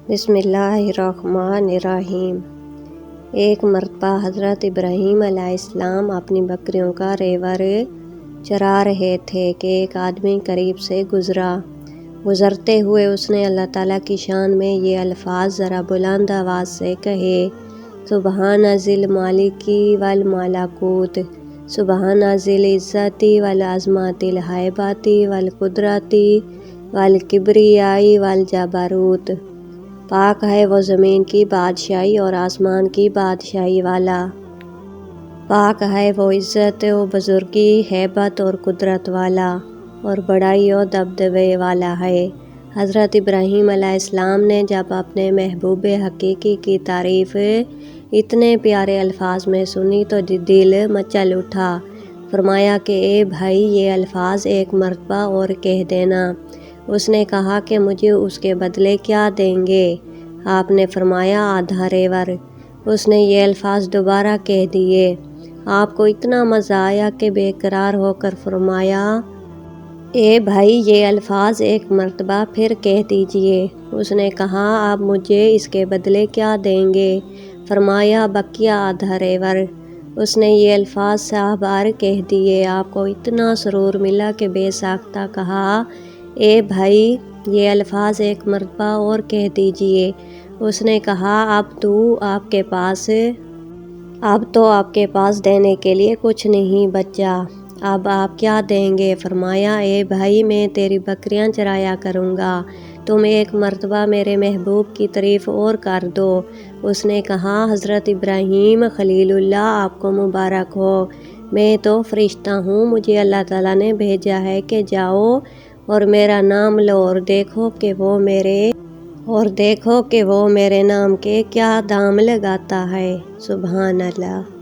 بسم اللہ الرحمن الرحیم۔ ایک مرتبہ حضرت ابراہیم علیہ السلام اپنی بکریوں کا ریوڑ چرا رہے تھے کہ ایک آدمی قریب سے گزرتے ہوئے اس نے اللہ تعالیٰ کی شان میں یہ الفاظ ذرا بلند آواز سے کہے: سبحان ذی الملک والملکوت، سبحان ذی العزت والعظمت الہیبۃ والقدرۃ والکبریاء والجبروت۔ پاک ہے وہ زمین کی بادشاہی اور آسمان کی بادشاہی والا، پاک ہے وہ عزت و بزرگی، ہیبت اور قدرت والا، اور بڑائی و دبدبے والا ہے۔ حضرت ابراہیم علیہ السلام نے جب اپنے محبوب حقیقی کی تعریف اتنے پیارے الفاظ میں سنی تو دل مچل اٹھا۔ فرمایا کہ اے بھائی، یہ الفاظ ایک مرتبہ اور کہہ دینا۔ اس نے کہا کہ مجھے اس کے بدلے کیا دیں گے؟ آپ نے فرمایا آدھا ریوڑ۔ اس نے یہ الفاظ دوبارہ کہہ دیے۔ آپ کو اتنا مزہ آیا کہ بے قرار ہو کر فرمایا: اے بھائی، یہ الفاظ ایک مرتبہ پھر کہہ دیجئے۔ اس نے کہا آپ مجھے اس کے بدلے کیا دیں گے؟ فرمایا بقیہ آدھا ریوڑ۔ اس نے یہ الفاظ 100 بار کہہ دیے۔ آپ کو اتنا سرور ملا کہ بے ساختہ کہا: اے بھائی، یہ الفاظ ایک مرتبہ اور کہہ دیجئے۔ اس نے کہا اب تو آپ کے پاس دینے کے لیے کچھ نہیں بچا، اب آپ کیا دیں گے؟ فرمایا اے بھائی، میں تیری بکریاں چرایا کروں گا، تم ایک مرتبہ میرے محبوب کی تعریف اور کر دو۔ اس نے کہا حضرت ابراہیم خلیل اللہ، آپ کو مبارک ہو، میں تو فرشتہ ہوں، مجھے اللہ تعالیٰ نے بھیجا ہے کہ جاؤ اور میرا نام لو اور دیکھو کہ وہ میرے نام کے کیا دام لگاتا ہے۔ سبحان اللہ۔